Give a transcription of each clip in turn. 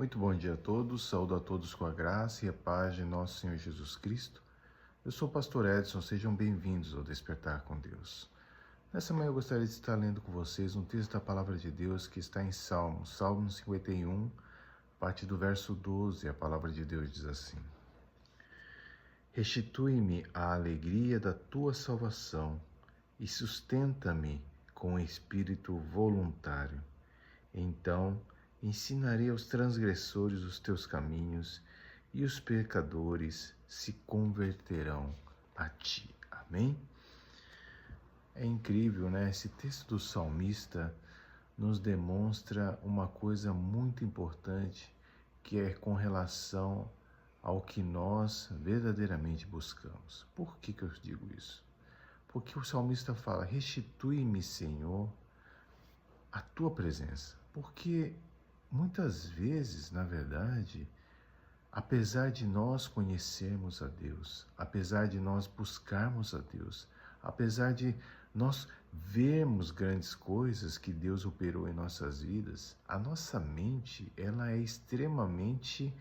Muito bom dia a todos, saúdo a todos com a graça e a paz de nosso Senhor Jesus Cristo. Eu sou o pastor Edson, sejam bem-vindos ao Despertar com Deus. Nessa manhã eu gostaria de estar lendo com vocês um texto da Palavra de Deus que está em Salmo 51, a partir do verso 12, a Palavra de Deus diz assim: Restitui-me a alegria da tua salvação e sustenta-me com espírito voluntário. Então ensinarei aos transgressores os teus caminhos e os pecadores se converterão a ti. Amém? É incrível, né? Esse texto do salmista nos demonstra uma coisa muito importante, que é com relação ao que nós verdadeiramente buscamos. Por que eu digo isso? Porque o salmista fala: restitui-me, Senhor, a tua presença. Porque muitas vezes, na verdade, apesar de nós conhecermos a Deus, apesar de nós buscarmos a Deus, apesar de nós vermos grandes coisas que Deus operou em nossas vidas, a nossa mente, ela é extremamente,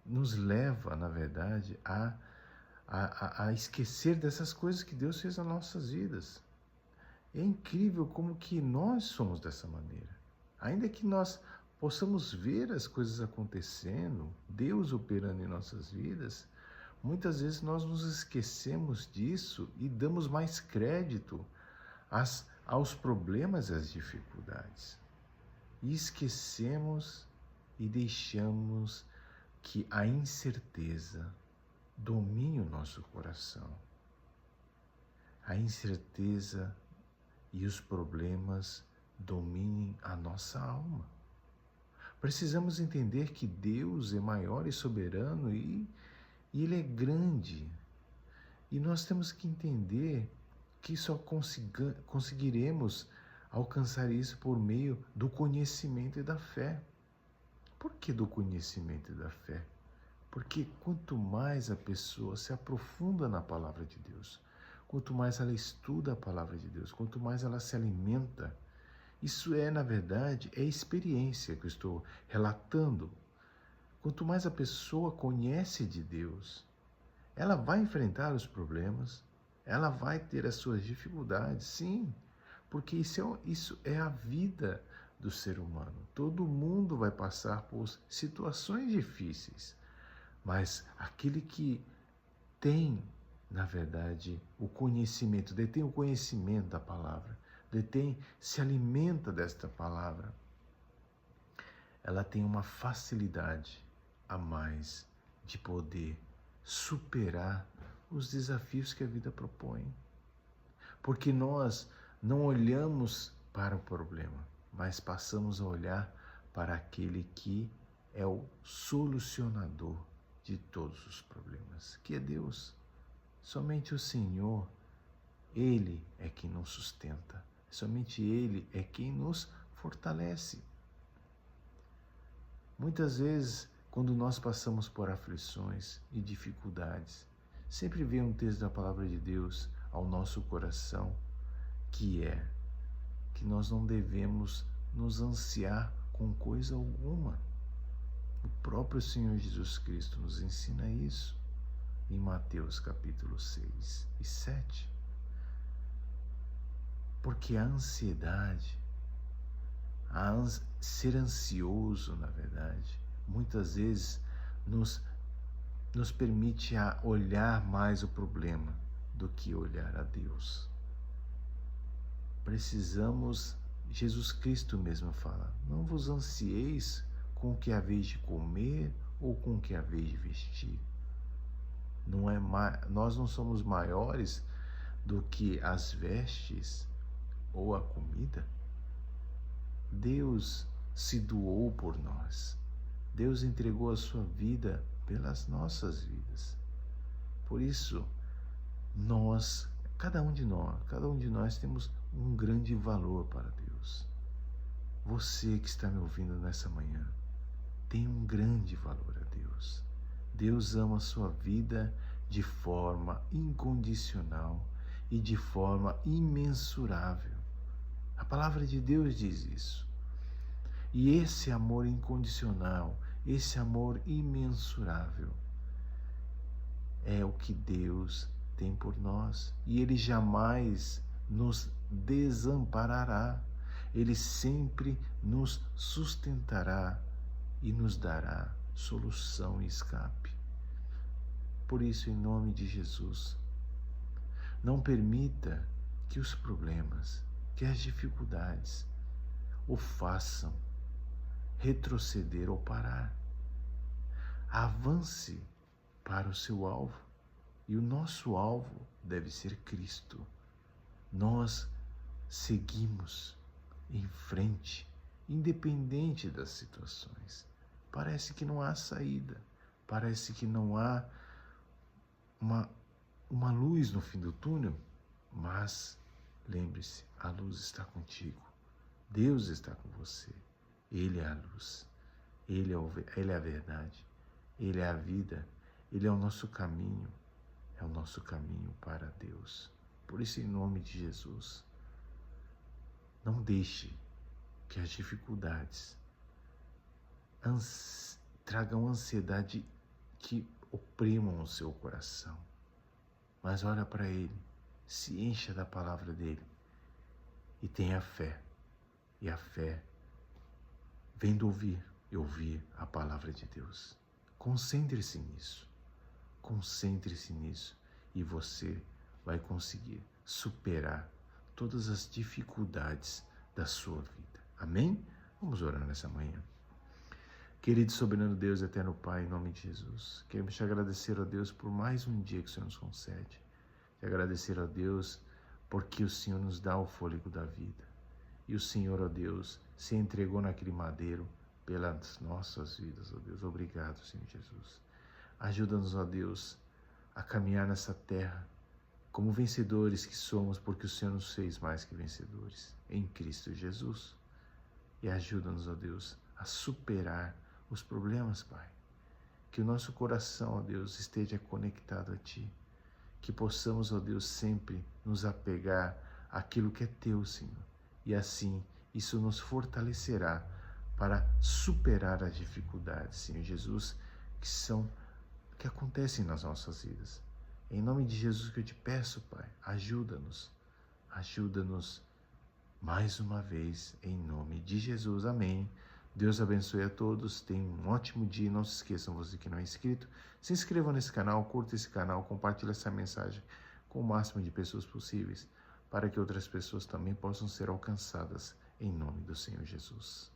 nos leva, na verdade, a esquecer dessas coisas que Deus fez nas nossas vidas. É incrível como que nós somos dessa maneira. Ainda que nós possamos ver as coisas acontecendo, Deus operando em nossas vidas, muitas vezes nós nos esquecemos disso e damos mais crédito aos problemas e às dificuldades. E esquecemos e deixamos que a incerteza domine o nosso coração. A incerteza e os problemas dominem a nossa alma. Precisamos entender que Deus é maior e soberano e Ele é grande. E nós temos que entender que só conseguiremos alcançar isso por meio do conhecimento e da fé. Por que do conhecimento e da fé? Porque quanto mais a pessoa se aprofunda na palavra de Deus, quanto mais ela estuda a palavra de Deus, quanto mais ela se alimenta, isso é, na verdade, é experiência que eu estou relatando. Quanto mais a pessoa conhece de Deus, ela vai enfrentar os problemas, ela vai ter as suas dificuldades, sim, porque isso é a vida do ser humano. Todo mundo vai passar por situações difíceis, mas aquele que tem, na verdade, o conhecimento, detém o conhecimento da palavra, se alimenta desta palavra, ela tem uma facilidade a mais de poder superar os desafios que a vida propõe. Porque nós não olhamos para o problema, mas passamos a olhar para aquele que é o solucionador de todos os problemas, que é Deus. Somente o Senhor, Ele é quem nos sustenta. Somente Ele é quem nos fortalece. Muitas vezes, quando nós passamos por aflições e dificuldades, sempre vem um texto da palavra de Deus ao nosso coração, que é que nós não devemos nos ansiar com coisa alguma. O próprio Senhor Jesus Cristo nos ensina isso em Mateus capítulo 6 e 7. Porque a ansiedade, ser ansioso, na verdade, muitas vezes nos permite a olhar mais o problema do que olhar a Deus. Precisamos, Jesus Cristo mesmo fala, não vos ansieis com o que haveis de comer ou com o que haveis de vestir. Nós não somos maiores do que as vestes ou a comida. Deus se doou por nós. Deus entregou a sua vida pelas nossas vidas. Por isso, cada um de nós temos um grande valor para Deus. Você que está me ouvindo nessa manhã tem um grande valor a Deus. Deus ama a sua vida de forma incondicional e de forma imensurável. A palavra de Deus diz isso. E esse amor incondicional, esse amor imensurável, é o que Deus tem por nós. E Ele jamais nos desamparará. Ele sempre nos sustentará e nos dará solução e escape. Por isso, em nome de Jesus, não permita que os problemas, que as dificuldades o façam retroceder ou parar. Avance para o seu alvo, e o nosso alvo deve ser Cristo. Nós seguimos em frente, independente das situações. Parece que não há saída, parece que não há uma luz no fim do túnel, mas lembre-se, a luz está contigo. Deus está com você. Ele é a luz. Ele é a verdade. Ele é a vida. Ele é o nosso caminho. É o nosso caminho para Deus. Por isso, em nome de Jesus, não deixe que as dificuldades tragam ansiedade que oprimam o seu coração. Mas olha para Ele, se encha da palavra dEle e tenha fé. E a fé vem do ouvir e ouvir a palavra de Deus. Concentre-se nisso. Concentre-se nisso e você vai conseguir superar todas as dificuldades da sua vida. Amém? Vamos orar nessa manhã. Querido soberano Deus, eterno Pai, em nome de Jesus, queremos te agradecer, ó Deus, por mais um dia que o Senhor nos concede. Te agradecer, ó Deus, porque o Senhor nos dá o fôlego da vida. E o Senhor, ó Deus, se entregou naquele madeiro pelas nossas vidas, ó Deus. Obrigado, Senhor Jesus. Ajuda-nos, ó Deus, a caminhar nessa terra como vencedores que somos, porque o Senhor nos fez mais que vencedores em Cristo Jesus. E ajuda-nos, ó Deus, a superar os problemas, Pai. Que o nosso coração, ó Deus, esteja conectado a Ti. Que possamos, ó Deus, sempre nos apegar àquilo que é Teu, Senhor. E assim, isso nos fortalecerá para superar as dificuldades, Senhor Jesus, que acontecem nas nossas vidas. Em nome de Jesus que eu te peço, Pai, ajuda-nos. Ajuda-nos mais uma vez, em nome de Jesus. Amém. Deus abençoe a todos, tenham um ótimo dia. Não se esqueçam, você que não é inscrito, se inscreva nesse canal, curta esse canal, compartilhe essa mensagem com o máximo de pessoas possíveis, para que outras pessoas também possam ser alcançadas em nome do Senhor Jesus.